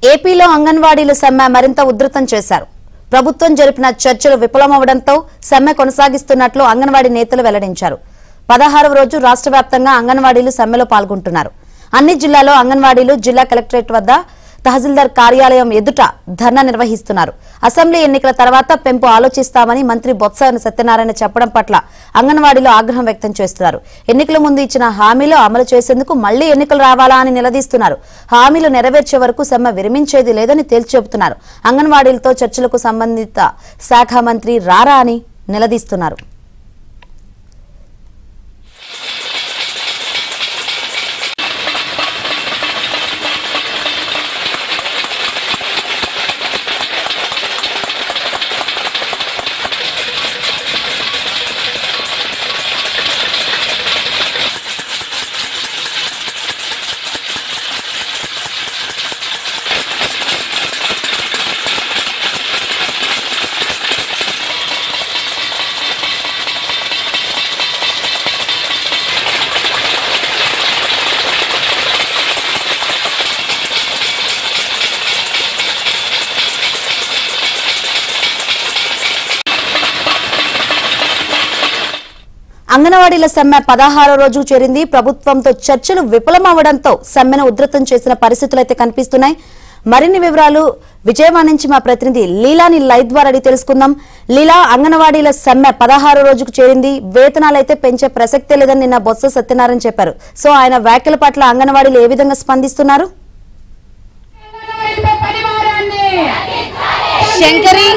ఏపీలో అంగన్వాడీలు సమ్మె మరింత ఉధృతం చేశారు. ప్రభుత్వం జరిపిన చర్చలు విఫలమవడంతో సమ్మె కొనసాగిస్తున్నట్లు అంగన్వాడీ నేతలు వెల్లడించారు. 16వ రోజు రాష్ట్ర వ్యాప్తంగా అంగన్వాడీలు సమ్మెలో పాల్గొంటున్నారు. అన్ని జిల్లాల్లో అంగన్వాడీలు జిల్లా కలెక్టరేట్ వద్ద తహసీల్దార్ కార్యాలయం ఎదుట ధర్నా నిర్వహిస్తున్నారు. అసెంబ్లీ ఎన్నికల తర్వాత పెంపు ఆలోచిస్తామని మంత్రి బొత్స సత్యనారాయణ చెప్పడం పట్ల అంగన్వాడీలు ఆగ్రహం వ్యక్తం చేస్తున్నారు. ఎన్నికల ముందు ఇచ్చిన హామీలు అమలు చేసేందుకు మళ్లీ ఎన్నికలు రావాలా అని నిలదీస్తున్నారు. హామీలు నెరవేర్చే వరకు సమ్మె విరమించేది లేదని తేల్చి చెబుతున్నారు. అంగన్వాడీలతో చర్చలకు సంబంధిత శాఖ మంత్రి రారా అని నిలదీస్తున్నారు. అంగన్వాడీల సమ్మె 16వ రోజు చేరింది. ప్రభుత్వంతో చర్చలు విఫలమవడంతో సమ్మెను ఉధృతం చేసిన పరిస్థితులు అయితే కనిపిస్తున్నాయి. మరిన్ని వివరాలు విజయవాడ నుంచి మా ప్రతినిధి లీలాని లైవ్ ద్వారా అడిగి తెలుసుకుందాం. లీలా, అంగన్వాడీల సమ్మె 16వ రోజుకు చేరింది. వేతనాలు అయితే పెంచే ప్రసక్తే లేదని నిన్న బొత్స సత్యనారాయణ చెప్పారు. సో ఆయన వ్యాఖ్యల పట్ల అంగన్వాడీలు ఏ విధంగా స్పందిస్తున్నారు? శంకరి,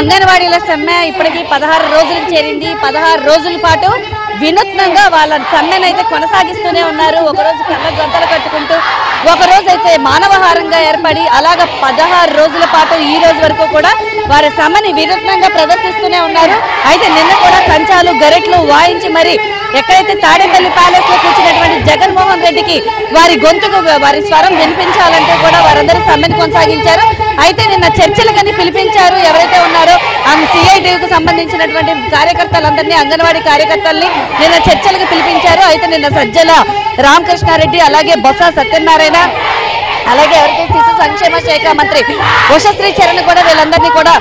అంగన్వాడీల సమ్మె ఇప్పటికీ 16 రోజులకు చేరింది. 16 రోజుల పాటు వినూత్నంగా వాళ్ళ సమ్మెను అయితే కొనసాగిస్తూనే ఉన్నారు. ఒకరోజు కళ్ళ గంతలు కట్టుకుంటూ, ఒకరోజు అయితే మానవహారంగా ఏర్పడి అలాగా 16 రోజుల పాటు ఈ రోజు వరకు కూడా వారి సమ్మెని వినూత్నంగా ప్రదర్శిస్తూనే ఉన్నారు. అయితే నిన్న కూడా కంచాలు గరెట్లు వాయించి మరి ఎక్కడైతే తాడేపల్లి ప్యాలెస్ లో కూర్చున్నటువంటి జగన్మోహన్ రెడ్డికి వారి గొంతుకు వారి స్వరం వినిపించాలంటే కూడా వారందరూ సమ్మెను కొనసాగించారు. అయితే నిన్న చర్చలకని పిలిపించారు. ఎవరైతే ఉన్నారో సిఐటికి సంబంధించినటువంటి కార్యకర్తలందరినీ, అంగన్వాడీ కార్యకర్తల్ని నిన్న చర్చలకు పిలిపించారు. అయితే నిన్న సజ్జల రామకృష్ణారెడ్డి, అలాగే బొత్స సత్యనారాయణ, అలాగే ఎవరైతే శిశు సంక్షేమ శాఖ మంత్రి ఉషశ్రీ చరణ్ కూడా వీళ్ళందరినీ కూడా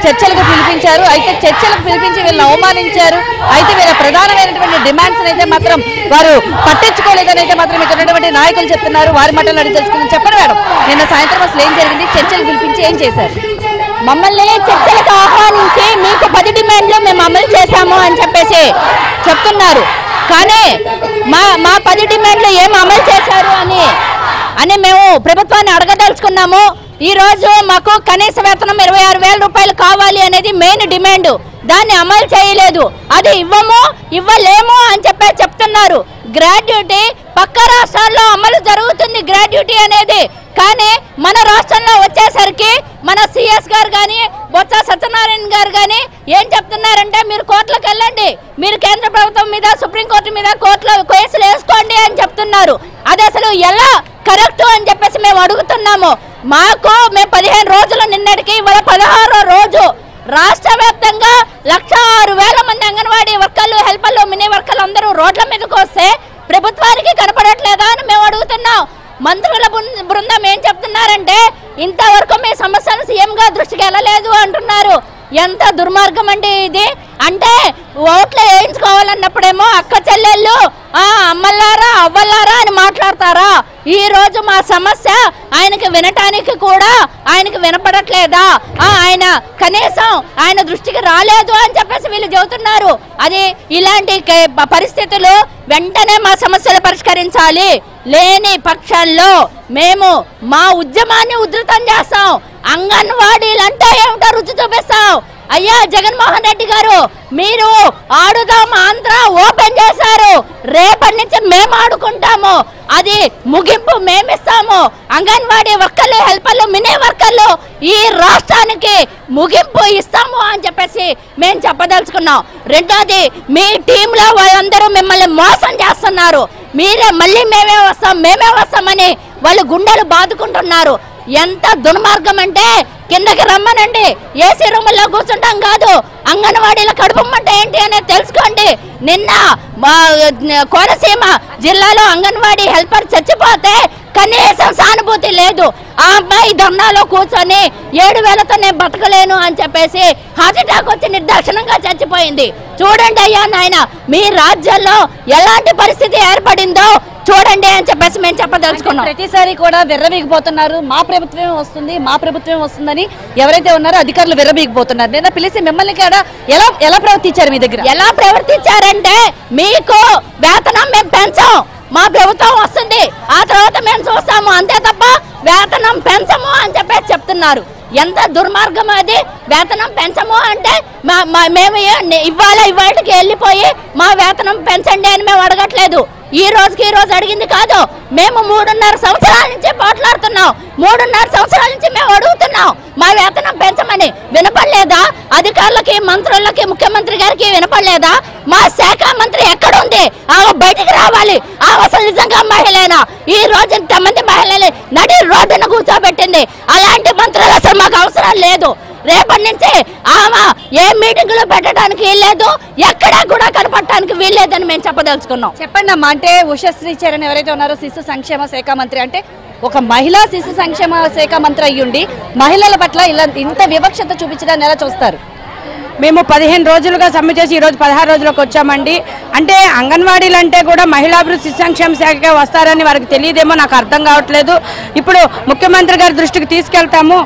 చర్చలకు పిలిపించారు. అయితే చర్చలకు పిలిపించి వీళ్ళని అవమానించారు. అయితే వీళ్ళ ప్రధానమైనటువంటి డిమాండ్స్ అయితే మాత్రం వారు పట్టించుకోలేదని అయితే మాత్రం ఇక్కడ ఉన్నటువంటి నాయకులు చెప్తున్నారు. వారి మాటలు అడిగి తెలుసుకుందాం. చెప్పండి మేడం, నిన్న సాయంత్రం అసలు ఏం జరిగింది? చర్చలకు పిలిపించి ఏం చేశారు? మమ్మల్ని చర్చలకు ఆహ్వానించి మీకు 10 డిమాండ్లు మేము అమలు చేశాము అని చెప్పేసి చెప్తున్నారు. కానీ మా 10 డిమాండ్లు ఏం అమలు చేశారు అని మేము ప్రభుత్వాన్ని అడగదలుచుకున్నాము. ఈ రోజు మాకు కనీస వేతనం 26,000 రూపాయలు కావాలి అనేది మెయిన్ డిమాండ్. దాన్ని అమలు చేయలేదు. అది ఇవ్వలేము అని చెప్తున్నారు. గ్రాడ్యుటీ పక్క రాష్ట్రాల్లో అమలు జరుగుతుంది గ్రాడ్యుటీ అనేది. కానీ మన రాష్ట్రంలో వచ్చేసరికి మన సిఎస్ గారు కానీ బొత్స సత్యనారాయణ గారు కానీ ఏం చెప్తున్నారంటే, మీరు కోర్టులకు వెళ్ళండి, మీరు కేంద్ర ప్రభుత్వం మీద సుప్రీంకోర్టు మీద కోర్టులో కేసులు వేసుకోండి అని చెప్తున్నారు. అది అసలు ఎలా కరెక్ట్ అని చెప్పేసి మేము అడుగుతున్నాము. మేము 15 రోజులు నిన్నటికి ఇవాళ 16వ రోజు రాష్ట్ర వ్యాప్తంగా 106,000 మంది అంగన్వాడీ వర్కర్లు, హెల్పర్లు, మినీ వర్కర్లు అందరూ రోడ్ల మీదకి వస్తే ప్రభుత్వానికి కనపడట్లేదా అని మేము అడుగుతున్నాం. మంత్రుల బృందం ఏం చెప్తున్నారంటే, ఇంతవరకు మీ సమస్యను సీఎం గా దృష్టికి వెళ్ళలేదు అంటున్నారు. ఎంత దుర్మార్గం అండి ఇది. అంటే ఓట్లు వేయించుకోవాలన్నప్పుడేమో అక్క చెల్లెళ్ళు, అమ్మలారా అవ్వలారా అని మాట్లాడతారా? ఈ రోజు మా సమస్య ఆయనకి వినటానికి కూడా ఆయనకి వినపడట్లేదా? ఆయన కనీసం ఆయన దృష్టికి రాలేదు అని చెప్పేసి వీళ్ళు చెబుతున్నారు. అది ఇలాంటి పరిస్థితులు వెంటనే మా సమస్యలు పరిష్కరించాలి. లేని పక్షంలో మేము మా ఉద్యమాన్ని ఉధృతం చేస్తాం. అంగన్వాడీలంటే ఏమిటో రుచి చూపిస్తాం. అయ్యా జగన్మోహన్ రెడ్డి గారు, మీరు ఆడుదాం ఆంధ్ర ఓపెన్ చేశారు. రేపటి నుంచి మేము ఆడుకుంటాము. అది ముగింపు మేమిస్తాము. అంగన్వాడీ వర్కర్లు, హెల్పర్లు, మినీ వర్కర్లు ఈ రాష్ట్రానికి ముగింపు ఇస్తాము అని చెప్పేసి మేము చెప్పదలుచుకున్నాం. రెండోది, మీ టీంలో వాళ్ళందరూ మిమ్మల్ని మోసం చేస్తున్నారు. మీరే మళ్ళీ మేమే వస్తామని వాళ్ళు గుండెలు బాదుకుంటున్నారు. ఎంత దుర్మార్గం అంటే, కిందకి రమ్మనండి, ఏసీ రూముల్లో కూర్చుంటాం కాదు, అంగన్వాడీల కడుపుమ్మంటే ఏంటి అనేది తెలుసుకోండి. నిన్న కోనసీమ జిల్లాలో అంగన్వాడీ హెల్పర్ చచ్చిపోతే కనీసం సానుభూతి లేదు. ఆ అమ్మాయి ధర్నాలో కూర్చొని 7,000తో నేను బతకలేను అని చెప్పేసి హార్ట్ అటాక్ వచ్చి నిర్దాక్షిణంగా చచ్చిపోయింది. చూడండి అయ్యా నాయన, మీ రాజ్యాల్లో ఎలాంటి పరిస్థితి ఏర్పడిందో చూడండి అని చెప్పేసి మేము చెప్పదలుచుకున్నాం. ప్రతిసారి కూడా విర్రవీగిపోతున్నారు, మా ప్రభుత్వం వస్తుందని ఎవరైతే ఉన్నారో అధికారులు విర్రవీగిపోతున్నారు. నేను పిలిచి మిమ్మల్ని కూడా ఎలా ప్రవర్తించారు? మీ దగ్గర ఎలా ప్రవర్తించారంటే, మీకు వేతనం మేము పెంచాం, మా ప్రభుత్వం వస్తుంది, ఆ తర్వాత మేము చూస్తాము, అంతే తప్ప వేతనం పెంచము అని చెప్పేసి చెప్తున్నారు. ఎంత దుర్మార్గం అది! వేతనం పెంచము అంటే మేము ఇవాళకి వెళ్ళిపోయి మా వేతనం పెంచండి అని మేము అడగట్లేదు. ఈ రోజు అడిగింది కాదు, మేము 3.5 సంవత్సరాల నుంచి పోట్లాడుతున్నాం. 3.5 సంవత్సరాల నుంచి మేము అడుగుతున్నాం మా వేతనం పెంచమని. వినపడలేదా? అధికారులకి, మంత్రులకి, ముఖ్యమంత్రి గారికి వినపడలేదా? మా శాఖ మంత్రి ఎక్కడుంది? ఆమె బయటికి రావాలి. ఆమె అసలు నిజంగా మహిళనా? ఈ రోజు ఇంతమంది మహిళల్ని నడి రోడ్డును కూర్చోబెట్టింది. అలాంటి మంత్రులు అసలు మాకు అవసరం లేదు. రేపటి నుంచి ఆమె ఏ మీటింగులు పెట్టడానికి వీల్లేదు, ఎక్కడా కూడా కనపడటానికి వీల్లేదని మేము చెప్పదలుచుకున్నాం. చెప్పండి అమ్మా, అంటే ఉషశ్రీ చరణ్ ఎవరైతే ఉన్నారో శిశు సంక్షేమ శాఖ మంత్రి, అంటే ఒక మహిళా శిశు సంక్షేమ శాఖ మంత్రి అయ్యుండి మహిళల పట్ల ఇలా ఇంత వివక్షత చూపించడాన్ని ఎలా చూస్తారు? మేము 15 రోజులుగా సమ్మె చేసి ఈరోజు 16 రోజులకు వచ్చామండి. అంటే అంగన్వాడీలు అంటే కూడా మహిళాభివృద్ధి శిశు సంక్షేమ శాఖ వస్తారని వారికి తెలియదేమో, నాకు అర్థం కావట్లేదు. ఇప్పుడు ముఖ్యమంత్రి గారి దృష్టికి తీసుకెళ్తాము,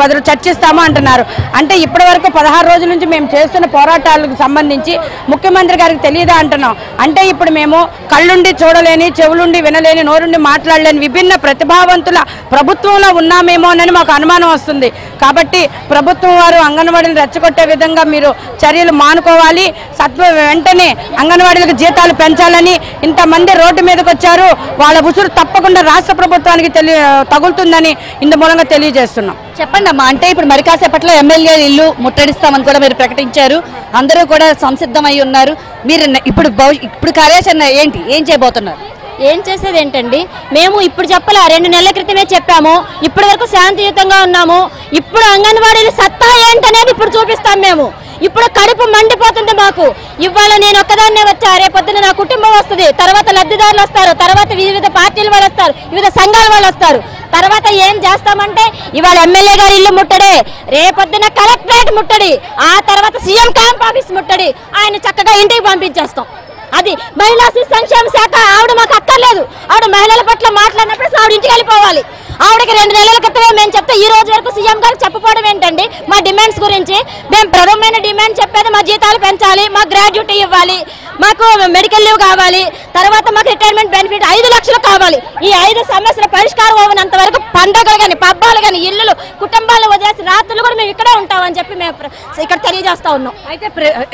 10 చర్చిస్తాము అంటున్నారు. అంటే ఇప్పటి వరకు 16 రోజుల నుంచి మేము చేస్తున్న పోరాటాలకు సంబంధించి ముఖ్యమంత్రి గారికి తెలియదా అంటున్నాం. అంటే ఇప్పుడు మేము కళ్ళుండి చూడలేని, చెవులుండి వినలేని, నోరుండి మాట్లాడలేని విభిన్న ప్రతిభావంతుల ప్రభుత్వంలో ఉన్నామేమో అని మాకు అనుమానం వస్తుంది. కాబట్టి ప్రభుత్వం వారు అంగన్వాడీని రెచ్చగొట్టే విధంగా మీరు చర్యలు మానుకోవాలి. వెంటనే అంగన్వాడీలకు జీతాలు పెంచాలని ఇంతమంది రోడ్డు మీదకి వచ్చారు. వాళ్ళ ఉసురు తప్పకుండా రాష్ట్ర ప్రభుత్వానికి తగులుతుందని ఇందు మూలంగా తెలియజేస్తున్నాం. చెప్పండి అమ్మా, అంటే ఇప్పుడు మరి కాసేపట్లో ఎమ్మెల్యే ఇల్లు ముట్టడిస్తామని కూడా మీరు ప్రకటించారు. అందరూ కూడా సంసిద్ధమై ఉన్నారు. మీరు ఇప్పుడు కార్యాచరణ ఏంటి? ఏం చేయబోతున్నారు? ఏం చేసేది ఏంటండి, మేము ఇప్పుడు చెప్పలే, 2 నెలల క్రితమే చెప్పాము. ఇప్పటి వరకు శాంతియుతంగా ఉన్నాము. ఇప్పుడు అంగన్వాడీలు సత్తా ఏంటనేది ఇప్పుడు చూపిస్తాం మేము. ఇప్పుడు కడుపు మండిపోతుంది మాకు. ఇవాళ నేను ఒక్కదాన్నే వచ్చా, రేపొద్దున నా కుటుంబం వస్తుంది, తర్వాత లబ్ధిదారులు వస్తారు, తర్వాత వివిధ పార్టీల వాళ్ళు వస్తారు, వివిధ సంఘాల వాళ్ళు వస్తారు. తర్వాత ఏం చేస్తామంటే ఇవాళ ఎమ్మెల్యే గారి ఇల్లు ముట్టడి, రేపొద్దున కలెక్టరేట్ ముట్టడి, ఆ తర్వాత సీఎం క్యాంప్ ఆఫీస్ ముట్టడి. ఆయన చక్కగా ఇంటికి పంపించేస్తాం. అది మహిళా శిశు సంక్షేమ శాఖ. ఆవిడ మాకు అక్కర్లేదు. ఆవిడ మహిళల పట్ల మాట్లాడినప్పుడు ఆవిడ ఇంటికి వెళ్ళిపోవాలి. ఆవిడకి 2 నెలల క్రితమే మేము చెప్తే ఈ రోజు వరకు సీఎం గారు చెప్పపోవడం ఏంటండి? మా డిమాండ్స్ గురించి మేము ప్రధానమైన డిమాండ్ చెప్పేది మా జీతాలు పెంచాలి, మా గ్రాడ్యుటీ ఇవ్వాలి, మాకు మెడికల్ లీవ్ కావాలి, తర్వాత మాకు రిటైర్మెంట్ బెనిఫిట్ 5 లక్షలు కావాలి. ఈ 5 సమస్యల పరిష్కారం అవ్వనంత వరకు పండుగలు కానీ, పబ్బాలు కానీ, ఇల్లులు, కుటుంబాలను వదిలేసి రాత్రులు కూడా మేము ఇక్కడే ఉంటామని చెప్పి మేము ఇక్కడ తెలియజేస్తా ఉన్నాం. అయితే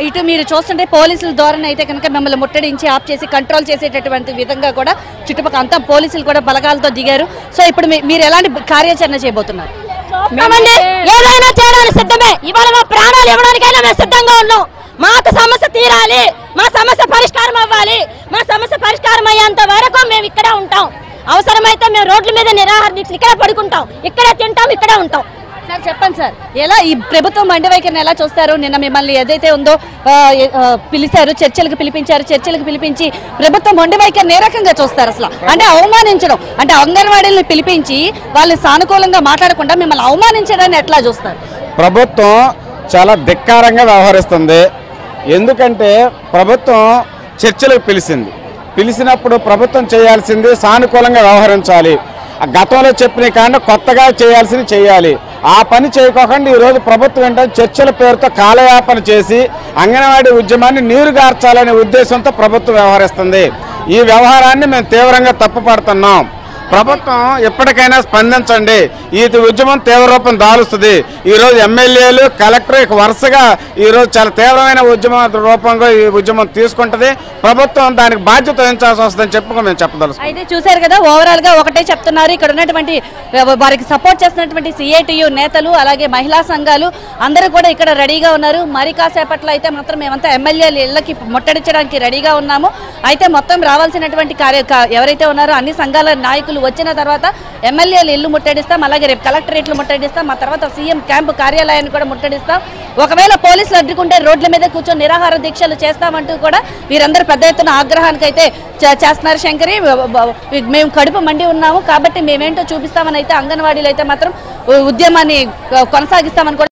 ఇటు మీరు చూస్తుంటే పోలీసుల ధోరణి అయితే కనుక మిమ్మల్ని ముట్టడించి ఆఫ్ చేసి కంట్రోల్ చేసేటటువంటి విధంగా కూడా చుట్టుపక్కల అంతా పోలీసులు కూడా బలగాలతో దిగారు. సో ఇప్పుడు మీరు ఎలాంటి కార్యాచరణ చేయబోతున్నారు? ఏదైనా చేయడానికి సిద్ధమే. ఇవాళ మా ప్రాణాలు ఇవ్వడానికైనా మేము సిద్ధంగా ఉన్నాం. మాకు సమస్య తీరాలి, మా సమస్య పరిష్కారం అవ్వాలి. మా సమస్య పరిష్కారం అయ్యేంత వరకు మేము ఇక్కడే ఉంటాం. అవసరమైతే మేము రోడ్ల మీద నిరాహార దీక్షలు ఇక్కడే పడుకుంటాం, ఇక్కడే తింటాం, ఇక్కడే ఉంటాం. సార్ చెప్పండి సార్, ఎలా ఈ ప్రభుత్వం మండి వైఖరిని ఎలా చూస్తారు? నిన్న మిమ్మల్ని ఏదైతే ఉందో పిలిచారు, చర్చలకు పిలిపించి ప్రభుత్వం మొండి వైఖరిని ఏ రకంగా చూస్తారు అసలు? అంటే అవమానించడం, అంటే అంగన్వాడీలను పిలిపించి వాళ్ళు సానుకూలంగా మాట్లాడకుండా మిమ్మల్ని అవమానించడాన్ని ఎట్లా చూస్తారు? ప్రభుత్వం చాలా ధిక్కారంగా వ్యవహరిస్తుంది. ఎందుకంటే ప్రభుత్వం చర్చలకు పిలిచినప్పుడు ప్రభుత్వం చేయాల్సింది సానుకూలంగా వ్యవహరించాలి. గతంలో చెప్పిన కానీ కొత్తగా చేయాల్సింది చేయాలి. ఆ పని చేయకోకుండా ఈరోజు ప్రభుత్వం ఏంటంటే చర్చల పేరుతో కాలయాపన చేసి అంగన్వాడీ ఉద్యమాన్ని నీరుగార్చాలనే ఉద్దేశంతో ప్రభుత్వం వ్యవహరిస్తుంది. ఈ వ్యవహారాన్ని మేము తీవ్రంగా తప్పుపడుతున్నాం. ప్రభుత్వం ఎప్పటికైనా స్పందించండి. ఈ ఉద్యమం తీవ్ర రూపం దాలుస్తుంది. ఈరోజు ఎమ్మెల్యేలు, కలెక్టర్ వరుసగా ఈరోజు చాలా తీవ్రమైన ఉద్యమ రూపంగా ఈ ఉద్యమం తీసుకుంటుంది. ప్రభుత్వం దానికి బాధ్యత వహించాల్సి వస్తుందని మేము చెప్పదలుచుకున్నాం. అయితే చూశారు కదా, ఓవరాల్ గా ఒకటే చెప్తున్నారు. ఇక్కడ ఉన్నటువంటి వారికి సపోర్ట్ చేస్తున్నటువంటి సిఐటియు నేతలు, అలాగే మహిళా సంఘాలు అందరూ కూడా ఇక్కడ రెడీగా ఉన్నారు. మరి కాసేపట్లో అయితే మాత్రం మేమంతా ఎమ్మెల్యేలు ఇళ్లకి ముట్టడించడానికి రెడీగా ఉన్నాము. అయితే మొత్తం రావాల్సినటువంటి ఎవరైతే ఉన్నారో అన్ని సంఘాల నాయకులు పోలీసులు వచ్చిన తర్వాత ఎమ్మెల్యేలు ఇల్లు ముట్టడిస్తాం, అలాగే రేపు కలెక్టరేట్లు ముట్టడిస్తాం, ఆ తర్వాత సీఎం క్యాంపు కార్యాలయాన్ని కూడా ముట్టడిస్తాం. ఒకవేళ పోలీసులు అడ్డుకుంటే రోడ్ల మీద కూర్చొని నిరాహార దీక్షలు చేస్తామంటూ కూడా వీరందరూ పెద్ద ఎత్తున ఆగ్రహానికి అయితే చేస్తున్నారు. శంకరి, మేము కడుపు మండి ఉన్నాము కాబట్టి మేమేంటో చూపిస్తామని అయితే అంగన్వాడీలు అయితే మాత్రం ఉద్యమాన్ని కొనసాగిస్తామని కూడా